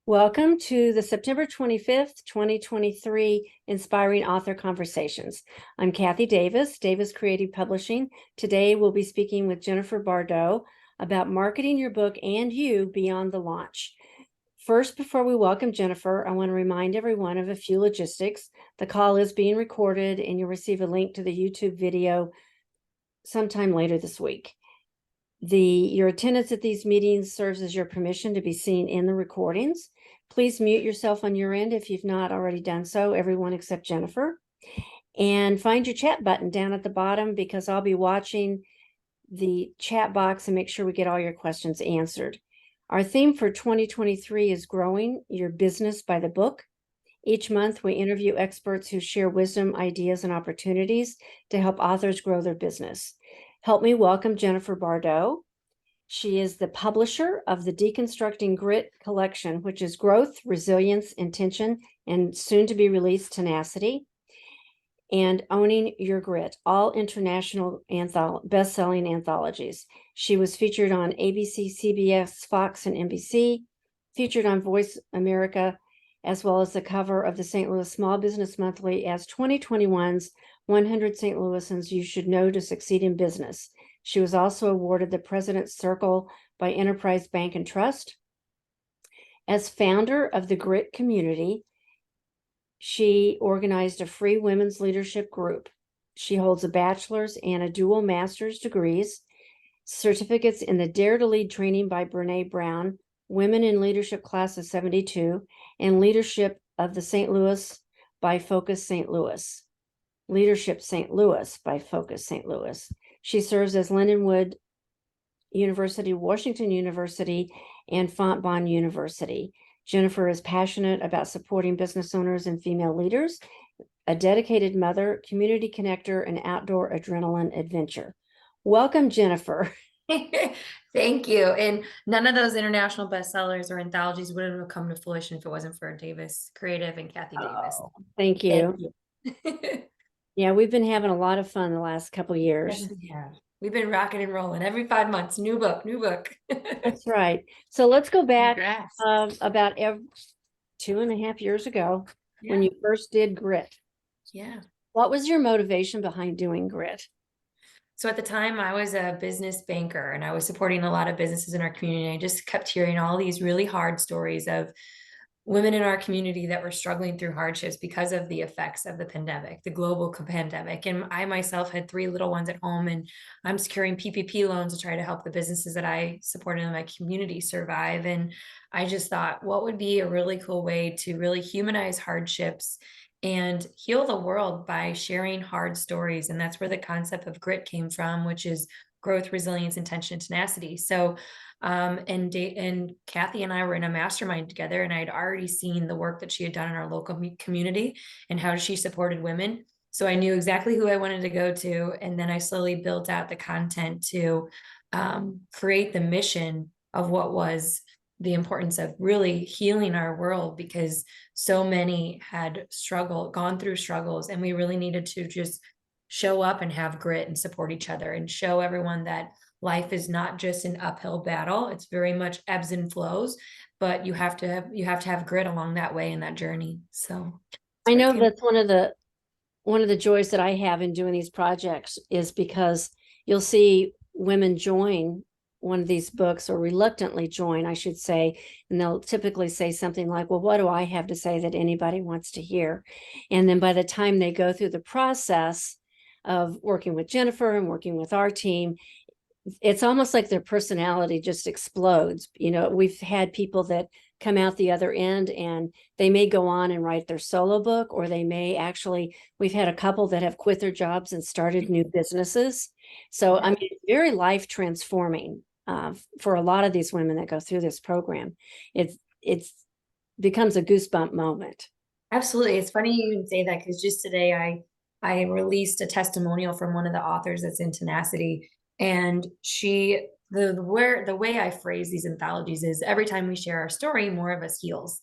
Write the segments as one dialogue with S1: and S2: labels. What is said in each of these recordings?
S1: Welcome to the September 25th, 2023 Inspiring Author Conversations. I'm Kathy Davis, Davis Creative Publishing. Today we'll be speaking with Jennifer Bardot about marketing your book and you beyond the launch. First, before we welcome Jennifer, I want to remind everyone of a few logistics. The call is being recorded and you'll receive a link to the YouTube video sometime later this week. Your attendance at these meetings serves as your permission to be seen in the recordings. Please mute yourself on your end if you've not already done so, everyone except Jennifer. And find your chat button down at the bottom because I'll be watching the chat box and make sure we get all your questions answered. Our theme for 2023 is growing your business by the book. Each month, we interview experts who share wisdom, ideas, and opportunities to help authors grow their business. Help me welcome Jennifer Bardot. She is the publisher of the Deconstructing Grit collection, which is growth, resilience, intention, and soon to be released Tenacity, and Owning Your Grit, all international best-selling anthologies. She was featured on ABC, CBS, Fox, and NBC, featured on Voice America, as well as the cover of the St. Louis Small Business Monthly as 2021's 100 St. Louisans You Should Know to Succeed in Business. She was also awarded the President's Circle by Enterprise Bank and Trust. As founder of the Grit community, she organized a free women's leadership group. She holds a bachelor's and a dual master's degrees, certificates in the Dare to Lead training by Brene Brown, Women in Leadership Class of 72, and Leadership of the St. Louis by Focus St. Louis. Leadership St. Louis by Focus St. Louis. She serves as Lindenwood University, Washington University, and Fontbonne University. Jennifer is passionate about supporting business owners and female leaders, a dedicated mother, community connector, and outdoor adrenaline adventure. Welcome, Jennifer.
S2: Thank you. And none of those international bestsellers or anthologies would have come to fruition if it wasn't for Davis Creative and Kathy Davis.
S1: Thank you. Yeah, we've been having a lot of fun the last couple of years.
S2: Yeah, we've been rocking and rolling every 5 months. New book.
S1: That's right. So let's go back about 2.5 years ago when you first did Grit.
S2: Yeah.
S1: What was your motivation behind doing Grit?
S2: So at the time I was a business banker and I was supporting a lot of businesses in our community. I just kept hearing all these really hard stories of women in our community that were struggling through hardships because of the effects of the pandemic, the global pandemic. And I myself had 3 little ones at home, and I'm securing PPP loans to try to help the businesses that I supported in my community survive. And I just thought, what would be a really cool way to really humanize hardships and heal the world by sharing hard stories? And that's where the concept of grit came from, which is growth, resilience, intention, and tenacity. So and Kathy and I were in a mastermind together, and I had already seen the work that she had done in our local community and how she supported women. So I knew exactly who I wanted to go to. And then I slowly built out the content to create the mission of what was the importance of really healing our world, because so many had gone through struggles, and we really needed to just show up and have grit and support each other and show everyone that life is not just an uphill battle. It's very much ebbs and flows, but you have to have grit along that way in that journey. So
S1: I know that's one of the joys that I have in doing these projects is because you'll see women join one of these books, or reluctantly join, I should say, and they'll typically say something like, well, what do I have to say that anybody wants to hear? And then by the time they go through the process of working with Jennifer and working with our team, it's almost like their personality just explodes. You know, we've had people that come out the other end and they may go on and write their solo book, or they may actually, we've had a couple that have quit their jobs and started new businesses. So, I mean, it's very life transforming for a lot of these women that go through this program. It's becomes a goosebump moment.
S2: Absolutely. It's funny you even say that, because just today I released a testimonial from one of the authors that's in Tenacity. And the way I phrase these anthologies is every time we share our story, more of us heals.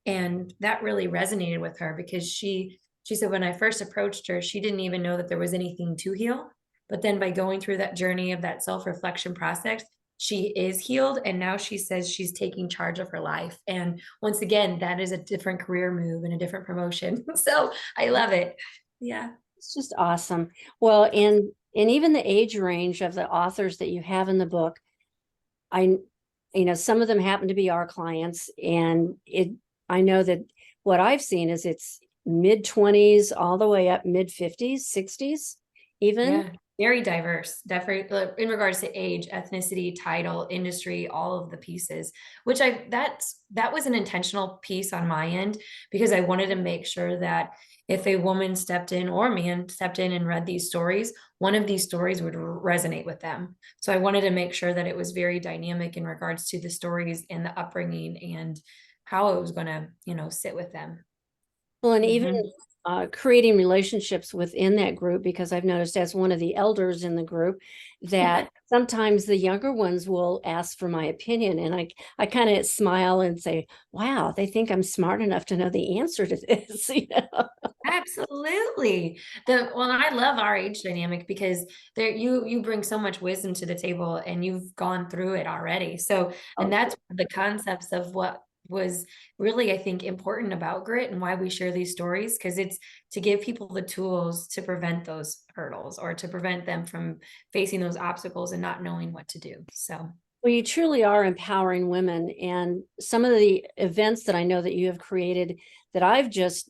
S2: And that really resonated with her, because she said when I first approached her, she didn't even know that there was anything to heal. But then by going through that journey of that self-reflection process, she is healed. And now she says she's taking charge of her life. And once again, that is a different career move and a different promotion. So I love it. Yeah.
S1: It's just awesome. Well, and even the age range of the authors that you have in the book, I, some of them happen to be our clients, and I know that what I've seen is it's mid-20s all the way up mid-50s, 60s, even.
S2: Yeah, very diverse, definitely in regards to age, ethnicity, title, industry, all of the pieces, which that was an intentional piece on my end because I wanted to make sure that if a woman stepped in or a man stepped in and read these stories, one of these stories would resonate with them. So I wanted to make sure that it was very dynamic in regards to the stories and the upbringing and how it was going to, sit with them.
S1: Well, and even
S2: Mhm.
S1: creating relationships within that group, because I've noticed as one of the elders in the group that sometimes the younger ones will ask for my opinion, and I kind of smile and say, wow, they think I'm smart enough to know the answer to this.
S2: Absolutely. Well, I love our age dynamic because you bring so much wisdom to the table and you've gone through it already. So, and
S1: Oh,
S2: that's the concepts of what was really, I think, important about grit and why we share these stories, because it's to give people the tools to prevent those hurdles or to prevent them from facing those obstacles and not knowing what to do. So,
S1: well, you truly are empowering women. And some of the events that I know that you have created that I've just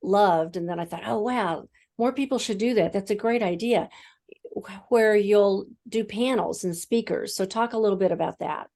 S1: loved, and then I thought, oh, wow, more people should do that. That's a great idea, where you'll do panels and speakers. So talk a little bit about that.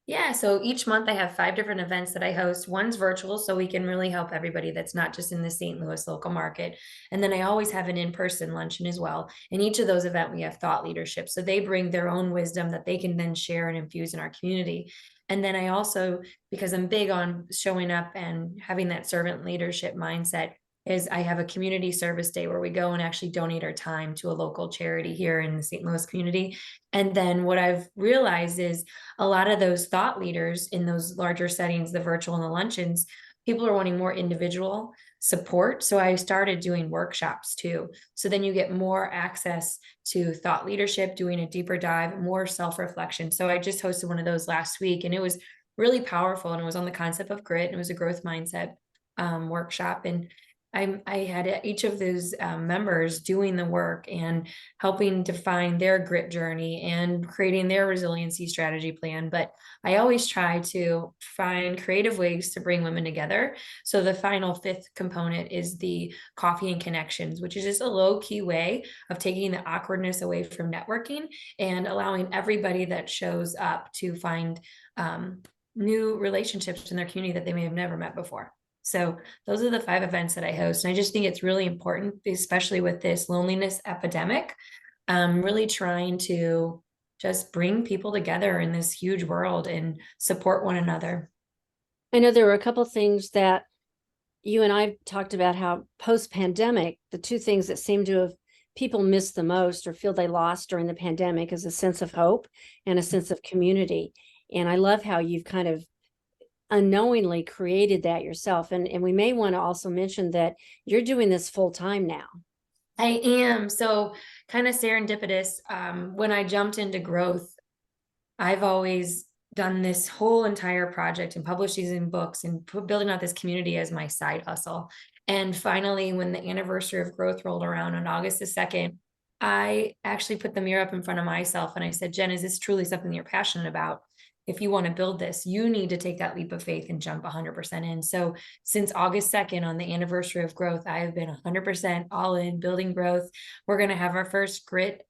S2: yeah, so each month I have 5 different events that I host. One's virtual, so we can really help everybody that's not just in the St. Louis local market. And then I always have an in-person luncheon as well. In each of those events, we have thought leadership. So they bring their own wisdom that they can then share and infuse in our community. And then I also, because I'm big on showing up and having that servant leadership mindset, is I have a community service day where we go and actually donate our time to a local charity here in the St. Louis community. And then what I've realized is a lot of those thought leaders in those larger settings, the virtual and the luncheons, people are wanting more individual support. So I started doing workshops too. So then you get more access to thought leadership, doing a deeper dive, more self reflection. So I just hosted one of those last week and it was really powerful. And it was on the concept of grit and it was a growth mindset workshop. And I had each of those members doing the work and helping define their grit journey and creating their resiliency strategy plan. But I always try to find creative ways to bring women together. So the final 5th component is the coffee and connections, which is just a low key way of taking the awkwardness away from networking and allowing everybody that shows up to find new relationships in their community that they may have never met before. So those are the 5 events that I host. And I just think it's really important, especially with this loneliness epidemic, really trying to just bring people together in this huge world and support one another.
S1: I know there were a couple things that you and I talked about, how post-pandemic, the two things that seem to have people missed the most or feel they lost during the pandemic is a sense of hope and a sense of community. And I love how you've kind of unknowingly created that yourself. And we may want to also mention that you're doing this full time now.
S2: I am. So kind of serendipitous. When I jumped into growth, I've always done this whole entire project and published these in books and building out this community as my side hustle. And finally, when the anniversary of growth rolled around on August the 2nd, I actually put the mirror up in front of myself and I said, Jen, is this truly something you're passionate about? If you want to build this, you need to take that leap of faith and jump 100% in. So since August 2nd, on the anniversary of growth, I have been 100% all in building growth. We're going to have our first Grit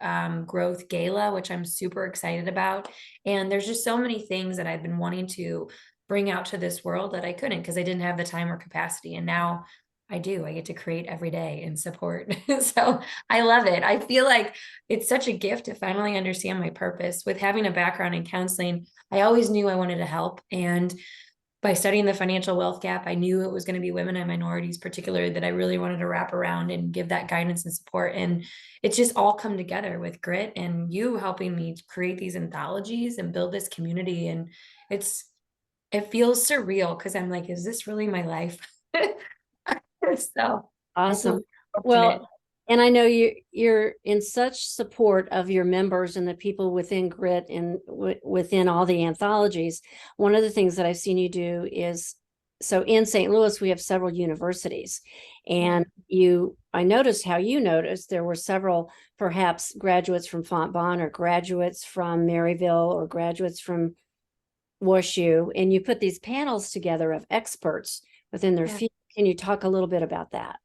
S2: growth gala, which I'm super excited about. And there's just so many things that I've been wanting to bring out to this world that I couldn't because I didn't have the time or capacity. And now I do. I get to create every day and support. So I love it. I feel like it's such a gift to finally understand my purpose. With having a background in counseling, I always knew I wanted to help. And by studying the financial wealth gap, I knew it was going to be women and minorities, particularly, that I really wanted to wrap around and give that guidance and support. And it's just all come together with Grit and you helping me create these anthologies and build this community. And it feels surreal because I'm like, is this really my life? So I feel
S1: Awesome.
S2: fortunate.
S1: Well, And I know you're in such support of your members and the people within Grit and within all the anthologies. One of the things that I've seen you do is, so in St. Louis, we have several universities, and I noticed how you noticed there were several, perhaps graduates from Fontbonne or graduates from Maryville or graduates from WashU, and you put these panels together of experts within their
S2: Yeah.
S1: field. Can you talk a little bit about that?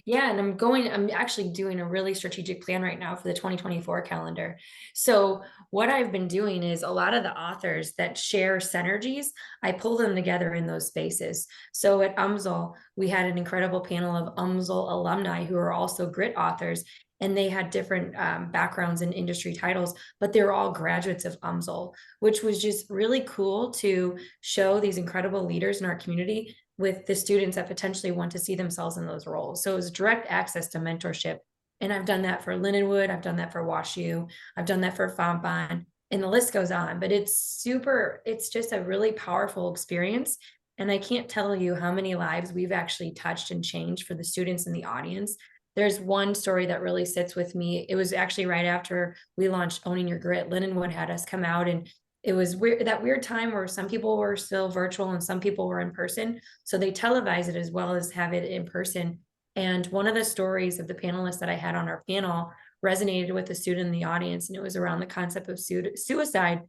S2: Yeah, and I'm actually doing a really strategic plan right now for the 2024 calendar. So what I've been doing is a lot of the authors that share synergies, I pull them together in those spaces. So at UMSL, we had an incredible panel of UMSL alumni who are also Grit authors, and they had different backgrounds and industry titles, but they're all graduates of UMSL, which was just really cool to show these incredible leaders in our community with the students that potentially want to see themselves in those roles. So it was direct access to mentorship. And I've done that for Lindenwood, I've done that for WashU, I've done that for Fontbonne, and the list goes on. But it's just a really powerful experience. And I can't tell you how many lives we've actually touched and changed for the students in the audience. There's one story that really sits with me. It was actually right after we launched Owning Your Grit. Lindenwood had us come out, and it was weird, that weird time where some people were still virtual and some people were in person. So they televise it as well as have it in person. And one of the stories of the panelists that I had on our panel resonated with a student in the audience, and it was around the concept of suicide.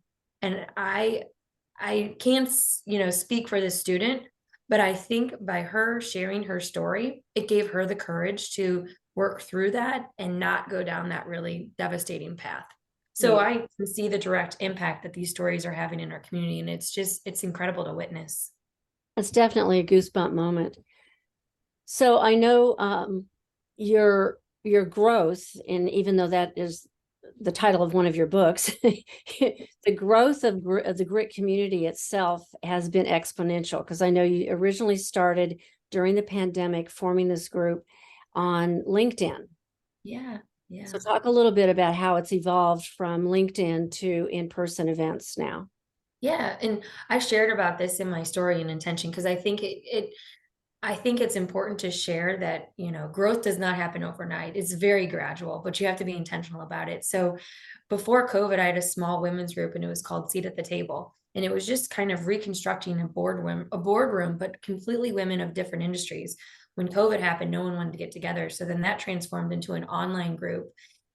S2: And I can't, speak for this student, but I think by her sharing her story, it gave her the courage to work through that and not go down that really devastating path. So
S1: Yeah.
S2: I can see the direct impact that these stories are having in our community, and it's incredible to witness.
S1: It's definitely a goosebump moment. So I know your growth, and even though that is the title of one of your books, the growth of the Grit community itself has been exponential, because I know you originally started during the pandemic forming this group on LinkedIn.
S2: Yeah, yeah.
S1: So talk a little bit about how it's evolved from LinkedIn to in-person events now.
S2: Yeah, and I shared about this in my story and intention because I think it's important to share that, growth does not happen overnight. It's very gradual, but you have to be intentional about it. So before COVID, I had a small women's group, and it was called Seat at the Table. And it was just kind of reconstructing a boardroom, but completely women of different industries. When COVID happened, no one wanted to get together. So then that transformed into an online group.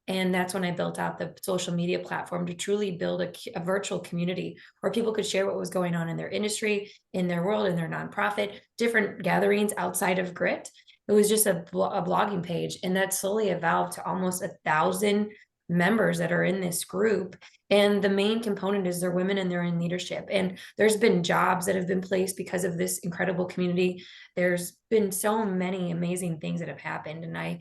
S2: And that's when I built out the social media platform to truly build a virtual community where people could share what was going on in their industry, in their world, in their nonprofit, different gatherings outside of Grit. It was just a blogging page. And that slowly evolved to almost 1,000 members that are in this group. And the main component is they're women and they're in leadership. And there's been jobs that have been placed because of this incredible community. There's been so many amazing things that have happened. And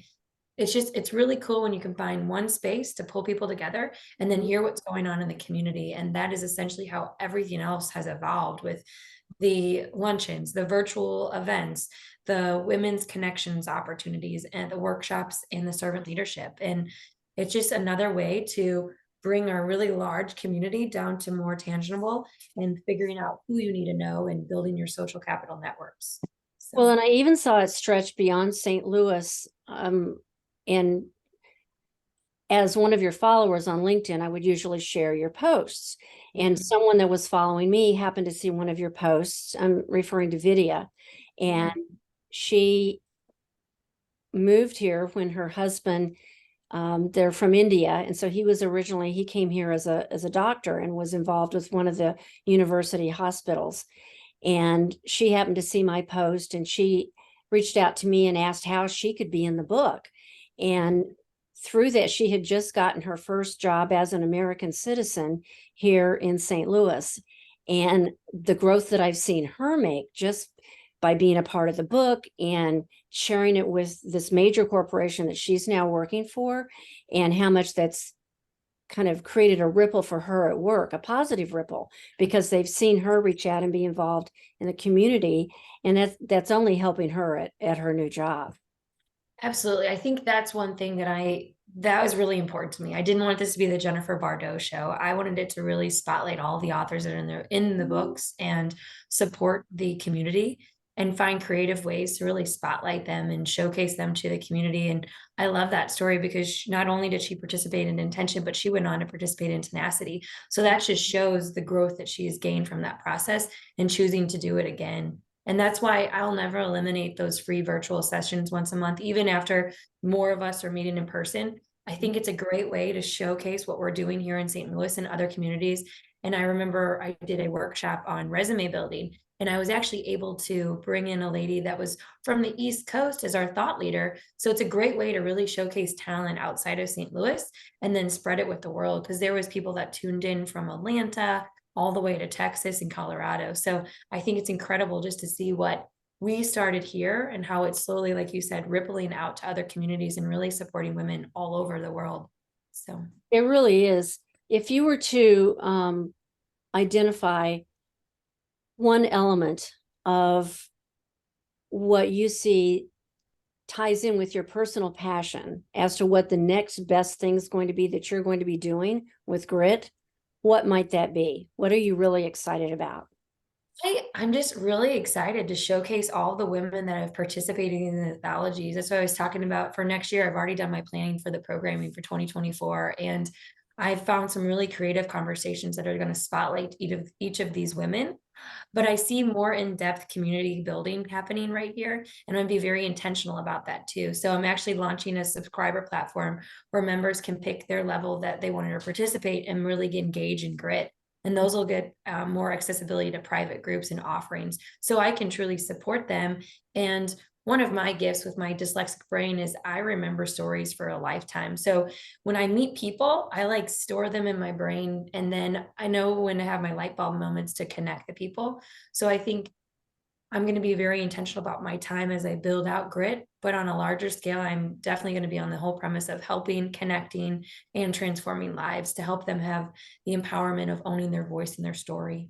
S2: it's really cool when you can find one space to pull people together and then hear what's going on in the community. And that is essentially how everything else has evolved, with the luncheons, the virtual events, the women's connections opportunities, and the workshops, and the servant leadership. And it's just another way to bring our really large community down to more tangible and figuring out who you need to know and building your social capital networks.
S1: Well,
S2: So
S1: and I even saw it stretch beyond St. Louis. And as one of your followers on LinkedIn, I would usually share your posts. And someone that was following me happened to see one of your posts. I'm referring to Vidya. And she moved here when her husband, they're from India. And so he came here as a doctor and was involved with one of the university hospitals. And she happened to see my post, and she reached out to me and asked how she could be in the book. And through that, she had just gotten her first job as an American citizen here in St. Louis. And the growth that I've seen her make just by being a part of the book and sharing it with this major corporation that she's now working for, and how much that's kind of created a ripple for her at work, a positive ripple, because they've seen her reach out and be involved in the community. And that's only helping her at her new job.
S2: absolutely. I think that's one thing that was really important to me. I didn't want this to be the Jennifer Bardot show. I wanted it to really spotlight all the authors that are in the books and support the community. and find creative ways to really spotlight them and showcase them to the community. And I love that story because not only did she participate in Intention, but she went on to participate in Tenacity. So that just shows the growth that she has gained from that process and choosing to do it again. And that's why I'll never eliminate those free virtual sessions once a month, even after more of us are meeting in person. I think it's a great way to showcase what we're doing here in St. Louis and other communities. And I remember I did a workshop on resume building, and I was actually able to bring in a lady that was from the East Coast as our thought leader. So it's a great way to really showcase talent outside of St. Louis and then spread it with the world, because there was people that tuned in from Atlanta all the way to Texas and Colorado. So I think it's incredible just to see what we started here and how it's slowly, like you said, rippling out to other communities and really supporting women all over the world. So
S1: It really is. If you were to identify one element of what you see ties in with your personal passion as to what the next best thing is going to be that you're going to be doing with grit, what might that be? What are you really excited about?
S2: I'm just really excited to showcase all the women that have participated in the anthologies. That's what I was talking about for next year. I've already done my planning for the programming for 2024. And I've found some really creative conversations that are going to spotlight each of these women. But I see more in-depth community building happening right here. And I'm going to be very intentional about that too. So I'm actually launching a subscriber platform where members can pick their level that they wanted to participate and really engage in grit. And those will get more accessibility to private groups and offerings, so I can truly support them. And one of my gifts with my dyslexic brain is I remember stories for a lifetime. So when I meet people, I like store them in my brain, and then I know when to have my light bulb moments to connect the people. So I think I'm going to be very intentional about my time as I build out grit, but on a larger scale, I'm definitely going to be on the whole premise of helping, connecting, and transforming lives to help them have the empowerment of owning their voice and their story.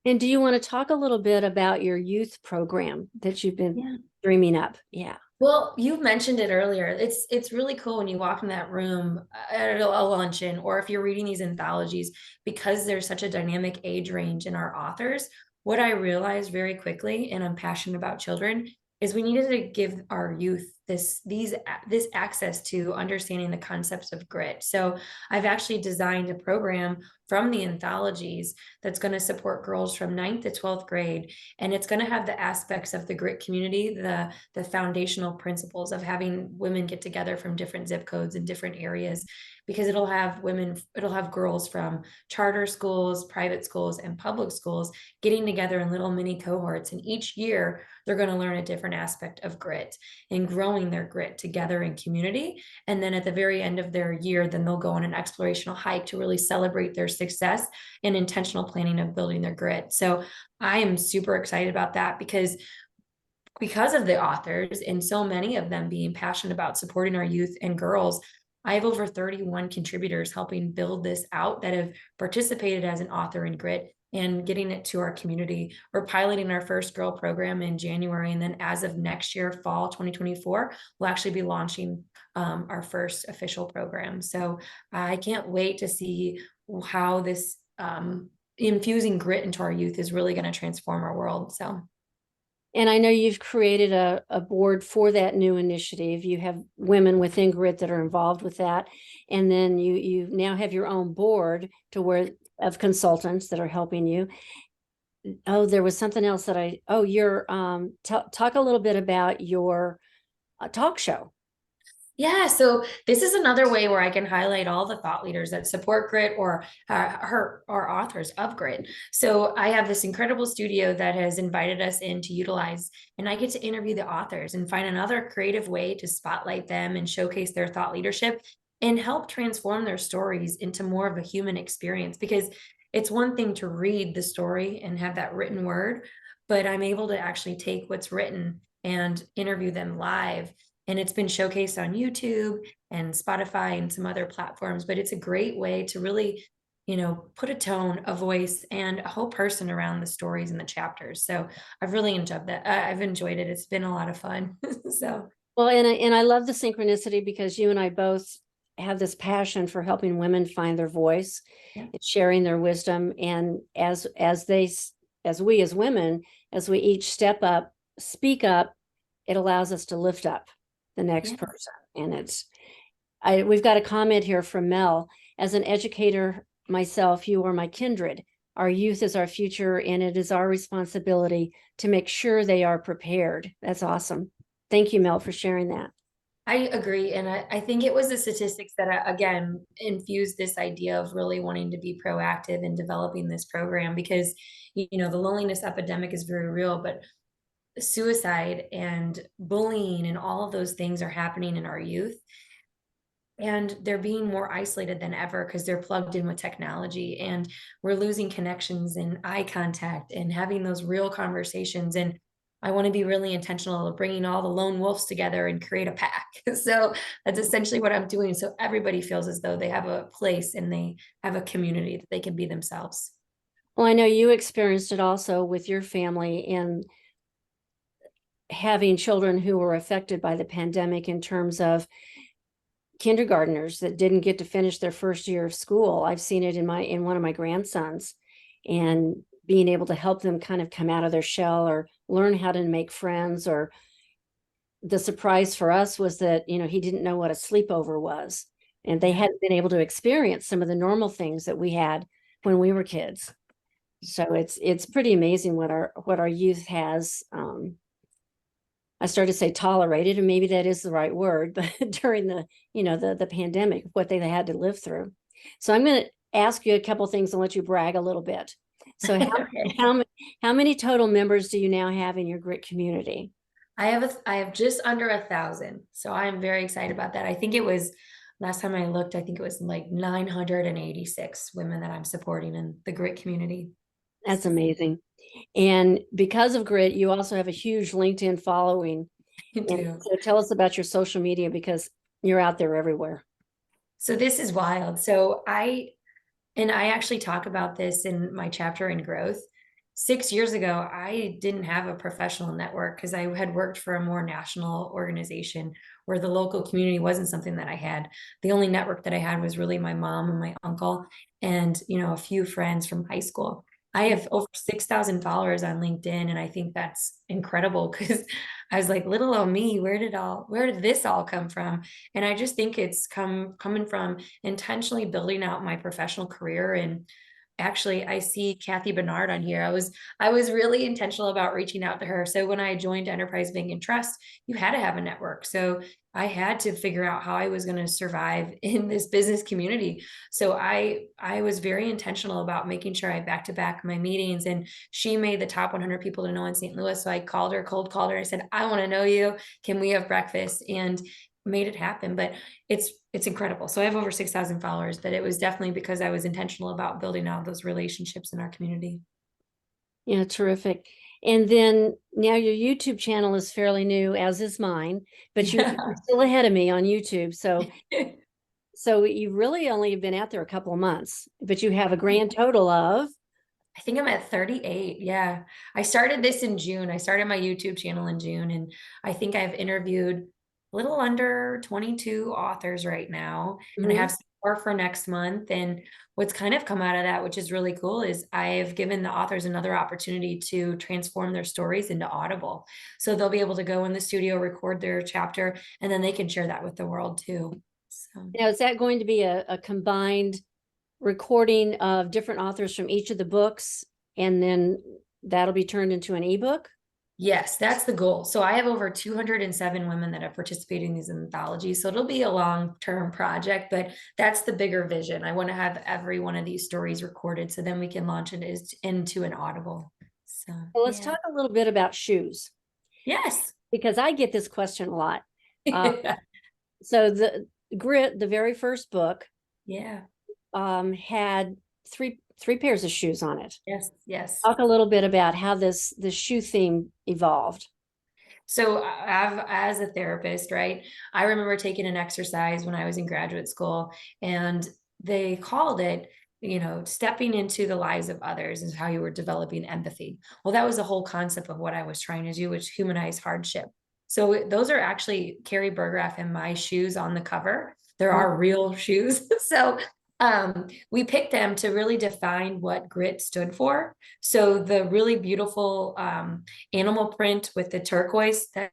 S1: And do you want to talk a little bit about your youth program that you've been dreaming up? Yeah.
S2: Well, you mentioned it earlier. It's really cool when you walk in that room at a luncheon, or if you're reading these anthologies, because there's such a dynamic age range in our authors. What I realized very quickly, and I'm passionate about children, is we needed to give our youth this access to understanding the concepts of grit. So I've actually designed a program from the anthologies that's going to support girls from 9th to 12th grade. And it's going to have the aspects of the grit community, the foundational principles of having women get together from different zip codes and different areas, because it'll have girls from charter schools, private schools, and public schools getting together in little mini cohorts. And each year they're going to learn a different aspect of grit and growing their grit together in community. And then at the very end of their year, then they'll go on an explorational hike to really celebrate their success and intentional planning of building their grit. So I am super excited about that, because of the authors and so many of them being passionate about supporting our youth and girls. I have over 31 contributors helping build this out that have participated as an author in grit and getting it to our community. We're piloting our first girl program in January. And then as of next year, fall 2024, we'll actually be launching our first official program. So I can't wait to see how this infusing grit into our youth is really going to transform our world. So.
S1: And I know you've created a board for that new initiative. You have women within Grit that are involved with that. And then you now have your own board of consultants that are helping you. Oh, there was something else that your talk a little bit about your talk show.
S2: Yeah, so this is another way where I can highlight all the thought leaders that support grit or are authors of grit. So I have this incredible studio that has invited us in to utilize, and I get to interview the authors and find another creative way to spotlight them and showcase their thought leadership and help transform their stories into more of a human experience. Because it's one thing to read the story and have that written word, but I'm able to actually take what's written and interview them live. And it's been showcased on YouTube and Spotify and some other platforms, but it's a great way to really, put a tone, a voice, and a whole person around the stories and the chapters. So I've really enjoyed that. I've enjoyed it. It's been a lot of fun. So.
S1: Well, and I love the synchronicity, because you and I both have this passion for helping women find their voice, and sharing their wisdom. And as we as women, as we each step up speak up, it allows us to lift up the next
S2: Yeah.
S1: person. And we've got a comment here from Mel. As an educator myself, you are my kindred. Our youth is our future, and it is our responsibility to make sure they are prepared. That's awesome. Thank you, Mel, for sharing that.
S2: I agree. And I think it was the statistics that, again, infused this idea of really wanting to be proactive in developing this program because, the loneliness epidemic is very real, but suicide and bullying and all of those things are happening in our youth. And they're being more isolated than ever because they're plugged in with technology, and we're losing connections and eye contact and having those real conversations. And I want to be really intentional of bringing all the lone wolves together and create a pack. So that's essentially what I'm doing. So everybody feels as though they have a place and they have a community that they can be themselves.
S1: Well, I know you experienced it also with your family and having children who were affected by the pandemic in terms of kindergartners that didn't get to finish their first year of school. I've seen it in one of my grandsons, and being able to help them kind of come out of their shell or learn how to make friends. Or the surprise for us was that, he didn't know what a sleepover was, and they hadn't been able to experience some of the normal things that we had when we were kids. So it's pretty amazing what our youth has. I started to say tolerated, and maybe that is the right word, but during the pandemic, what they had to live through. So I'm going to ask you a couple of things and let you brag a little bit. So
S2: Okay.
S1: how many total members do you now have in your grit community?
S2: I have just under 1,000. So I'm very excited about that. I think it was last time I looked, I think it was like 986 women that I'm supporting in the grit community.
S1: That's amazing. And because of grit, you also have a huge LinkedIn following.
S2: I
S1: And
S2: do.
S1: so tell us about your social media, because you're out there everywhere.
S2: So this is wild. I actually talk about this in my chapter in growth. 6 years ago, I didn't have a professional network because I had worked for a more national organization where the local community wasn't something that I had. The only network that I had was really my mom and my uncle and, a few friends from high school. I have over 6,000 followers on LinkedIn, and I think that's incredible because I was like, little old me, where did this all come from? And I just think it's coming from intentionally building out my professional career. And actually, I see Kathy Bernard on here. I was really intentional about reaching out to her. So when I joined Enterprise Bank and Trust, you had to have a network. So I had to figure out how I was going to survive in this business community. So I was very intentional about making sure I back to back my meetings. And she made the top 100 people to know in St. Louis. So I called her, cold called her. I said, I want to know you. Can we have breakfast? And made it happen. But it's incredible. So I have over 6,000 followers, but it was definitely because I was intentional about building out those relationships in our community.
S1: Yeah, terrific. And then now your YouTube channel is fairly new, as is mine, but you're still ahead of me on YouTube. So you really only have been out there a couple of months, but you have a grand total of.
S2: I think I'm at 38. Yeah. I started this in June. I started my YouTube channel in June, and I think I've interviewed a little under 22 authors right now. And I
S1: Mhm.
S2: have some more for next month. And what's kind of come out of that, which is really cool, is I've given the authors another opportunity to transform their stories into Audible. So they'll be able to go in the studio, record their chapter, and then they can share that with the world too. So.
S1: Now, is that going to be a combined recording of different authors from each of the books, and then that'll be turned into an ebook?
S2: Yes, that's the goal. So I have over 207 women that have participated in these anthologies. So it'll be a long-term project, but that's the bigger vision. I want to have every one of these stories recorded so then we can launch it into an Audible. So,
S1: Well, let's
S2: yeah.
S1: talk a little bit about shoes,
S2: Yes.
S1: because I get this question a lot. So the Grit, the very first book,
S2: Yeah.
S1: had three pairs of shoes on it.
S2: Yes. Yes.
S1: Talk a little bit about how this shoe theme evolved.
S2: So as a therapist, right? I remember taking an exercise when I was in graduate school, and they called it, stepping into the lives of others is how you were developing empathy. Well, that was the whole concept of what I was trying to do, which humanize hardship. So those are actually Carrie Burgraff and my shoes on the cover. There are real shoes. So We picked them to really define what grit stood for. So the really beautiful animal print with the turquoise, that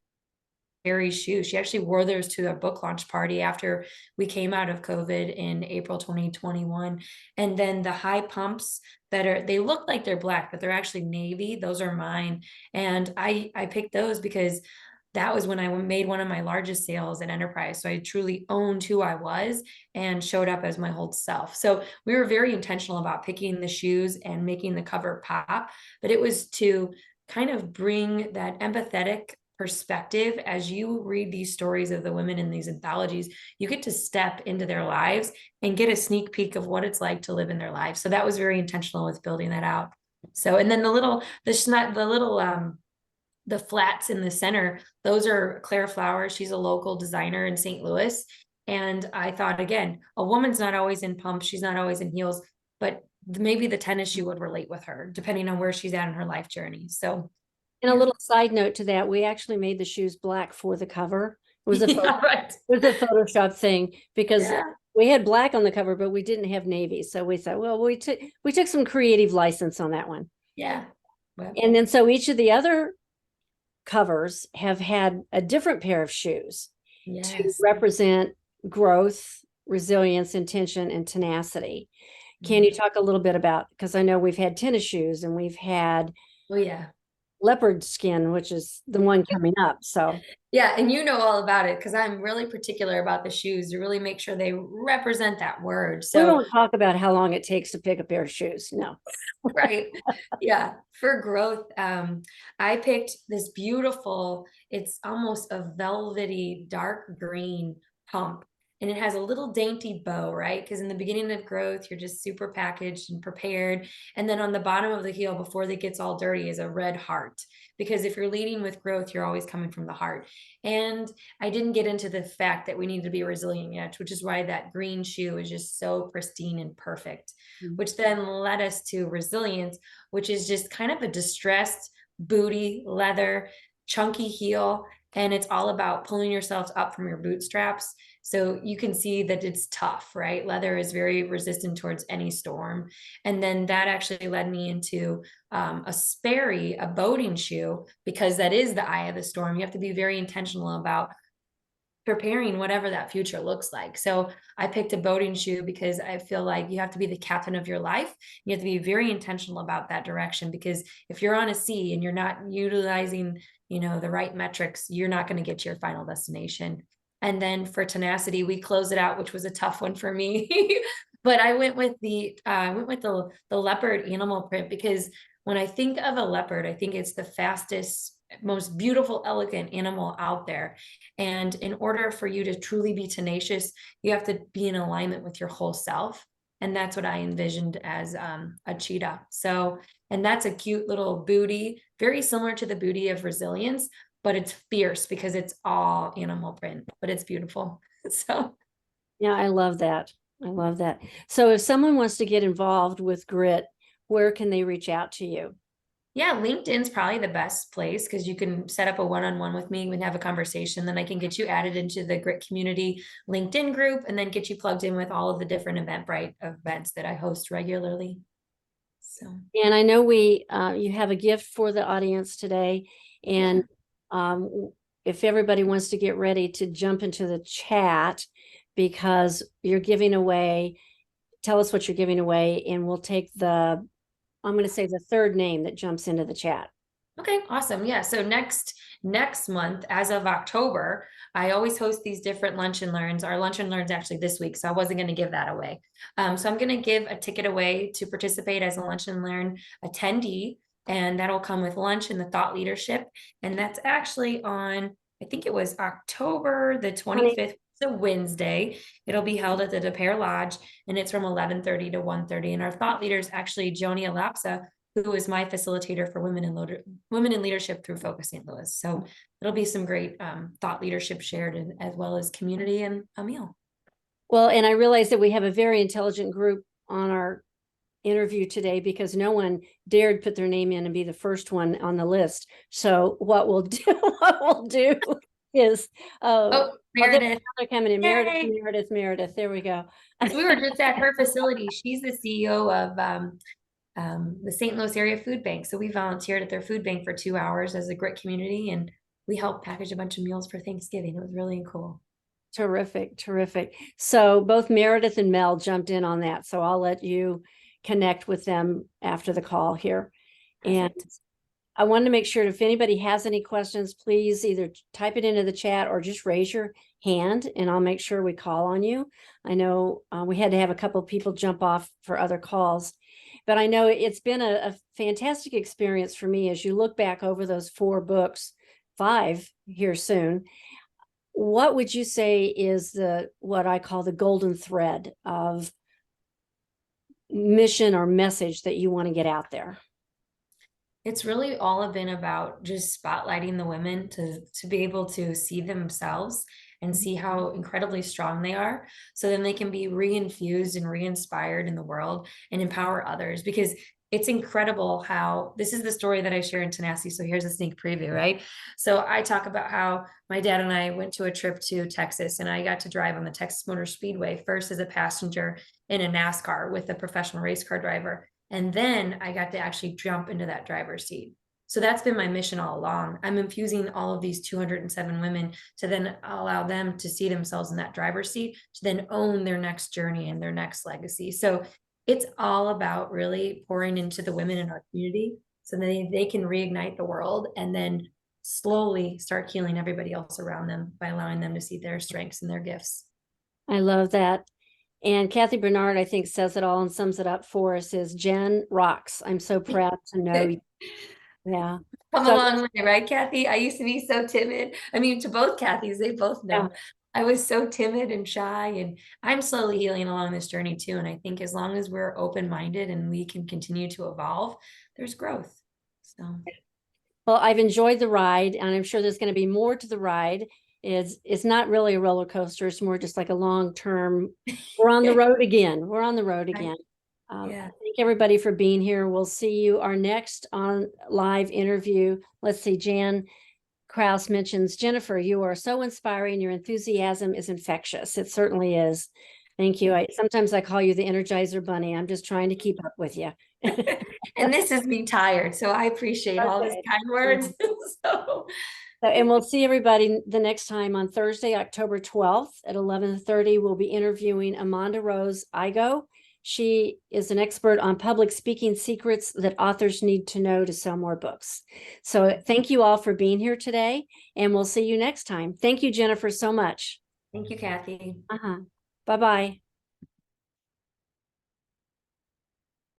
S2: Carrie's shoe. She actually wore those to a book launch party after we came out of COVID in April 2021. And then the high pumps that are, they look like they're black, but they're actually navy. Those are mine. And I picked those because that was when I made one of my largest sales at Enterprise. So I truly owned who I was and showed up as my whole self. So we were very intentional about picking the shoes and making the cover pop, but it was to kind of bring that empathetic perspective. As you read these stories of the women in these anthologies, you get to step into their lives and get a sneak peek of what it's like to live in their lives. So that was very intentional with building that out. So, and then the flats in the center, those are Claire Flowers. She's a local designer in St. Louis. And I thought, again, a woman's not always in pumps. She's not always in heels, but maybe the tennis shoe would relate with her, depending on where she's at in her life journey. So,
S1: And a little side note to that, we actually made the shoes black for the cover. It was a
S2: right.
S1: it was a Photoshop thing because
S2: Yeah.
S1: we had black on the cover, but we didn't have navy. So we thought, well, we took some creative license on that one.
S2: Yeah. Well,
S1: And then so each of the other covers have had a different pair of shoes to
S2: yes.
S1: represent growth, resilience, intention, and tenacity. Can you talk a little bit about, because I know we've had tennis shoes and we've had
S2: Oh, yeah.
S1: leopard skin, which is the one coming up. So
S2: Yeah, and you know all about it because I'm really particular about the shoes to really make sure they represent that word.
S1: we
S2: So,
S1: won't talk about how long it takes to pick a pair of shoes. No.
S2: right. Yeah, for growth, I picked this beautiful, it's almost a velvety dark green pump. And it has a little dainty bow, right? Because in the beginning of growth, you're just super packaged and prepared. And then on the bottom of the heel, before it gets all dirty, is a red heart. Because if you're leading with growth, you're always coming from the heart. And I didn't get into the fact that we need to be resilient yet, which is why that green shoe is just so pristine and perfect, which then led us to resilience, which is just kind of a distressed booty leather, chunky heel. And it's all about pulling yourself up from your bootstraps. So you can see that it's tough, right? Leather is very resistant towards any storm. And then that actually led me into a Sperry, a boating shoe, because that is the eye of the storm. You have to be very intentional about preparing whatever that future looks like. So I picked a boating shoe because I feel like you have to be the captain of your life. You have to be very intentional about that direction, because if you're on a sea and you're not utilizing, the right metrics, you're not going to get to your final destination. And then for tenacity, we closed it out, which was a tough one for me. But I went with the leopard animal print, because when I think of a leopard, I think it's the fastest, most beautiful, elegant animal out there. And in order for you to truly be tenacious, you have to be in alignment with your whole self. And that's what I envisioned as a cheetah. So, and that's a cute little booty, very similar to the booty of resilience, but it's fierce because it's all animal print, but it's beautiful. So,
S1: yeah, I love that. I love that. So if someone wants to get involved with grit, where can they reach out to you?
S2: yeah, LinkedIn's probably the best place because you can set up a one-on-one with me and have a conversation. Then I can get you added into the Grit Community LinkedIn group and then get you plugged in with all of the different Eventbrite events that I host regularly. So,
S1: And I know you have a gift for the audience today. And if everybody wants to get ready to jump into the chat, because you're giving away, tell us what you're giving away, and we'll take I'm going to say the third name that jumps into the chat.
S2: okay, awesome. Yeah. So next month, as of October, I always host these different lunch and learns. Our lunch and learns actually this week, so I wasn't going to give that away. So I'm going to give a ticket away to participate as a lunch and learn attendee, and that'll come with lunch and the thought leadership. And that's actually on, I think it was October the 25th. It's a Wednesday. It'll be held at the De Pere Lodge, and it's from 11:30 to 1:30. And our thought leader is actually Joni Alapsa, who is my facilitator for women in leadership through Focus St. Louis. So it'll be some great thought leadership shared, as well as community and a meal.
S1: Well, and I realize that we have a very intelligent group on our interview today because no one dared put their name in and be the first one on the list. So what we'll do is.
S2: Oh,
S1: There,
S2: Meredith.
S1: they're coming in.
S2: Yay.
S1: Meredith. There we go.
S2: So we were just at her facility. She's the CEO of the St. Louis Area Food Bank. So we volunteered at their food bank for 2 hours as a grit community, and we helped package a bunch of meals for Thanksgiving. It was really cool.
S1: Terrific. So both Meredith and Mel jumped in on that. So I'll let you connect with them after the call here. And I wanted to make sure if anybody has any questions, please either type it into the chat or just raise your hand and I'll make sure we call on you. I know we had to have a couple of people jump off for other calls, but I know it's been a fantastic experience for me as you look back over those 4 books, 5 here soon. What would you say is what I call the golden thread of mission or message that you want to get out there?
S2: It's really all been about just spotlighting the women to be able to see themselves and see how incredibly strong they are, so then they can be reinfused and re-inspired in the world and empower others. Because it's incredible how this is the story that I share in Tenacity. So here's a sneak preview, right? So I talk about how my dad and I went to a trip to Texas, and I got to drive on the Texas Motor Speedway first as a passenger in a NASCAR with a professional race car driver. And then I got to actually jump into that driver's seat. So that's been my mission all along. I'm infusing all of these 207 women to then allow them to see themselves in that driver's seat, to then own their next journey and their next legacy. So it's all about really pouring into the women in our community so they can reignite the world and then slowly start healing everybody else around them by allowing them to see their strengths and their gifts.
S1: I love that. And Kathy Bernard, I think, says it all and sums it up for us is Jen rocks. I'm so proud to know you. Yeah.
S2: Come a long way, right, Kathy? I used to be so timid. I mean, to both Kathys, they both know.
S1: Yeah.
S2: I was so timid and shy, and I'm slowly healing along this journey too. And I think as long as we're open-minded and we can continue to evolve, there's growth. So,
S1: well, I've enjoyed the ride, and I'm sure there's going to be more to the ride. It's not really a roller coaster. It's more just like a long-term, we're on the road again. We're on the road again.
S2: yeah.
S1: Thank everybody for being here. We'll see you our next on live interview. Let's see, Jan Kraus mentions, Jennifer, you are so inspiring. Your enthusiasm is infectious. It certainly is. Thank you. Sometimes I call you the Energizer Bunny. I'm just trying to keep up with you.
S2: And this is me tired, so I appreciate all these kind words.
S1: And we'll see everybody the next time on Thursday, October 12th at 11:30. We'll be interviewing Amanda Rose Igo. She is an expert on public speaking secrets that authors need to know to sell more books. So thank you all for being here today, and we'll see you next time. Thank you, Jennifer, so much.
S2: Thank you, Kathy.
S1: Bye-bye.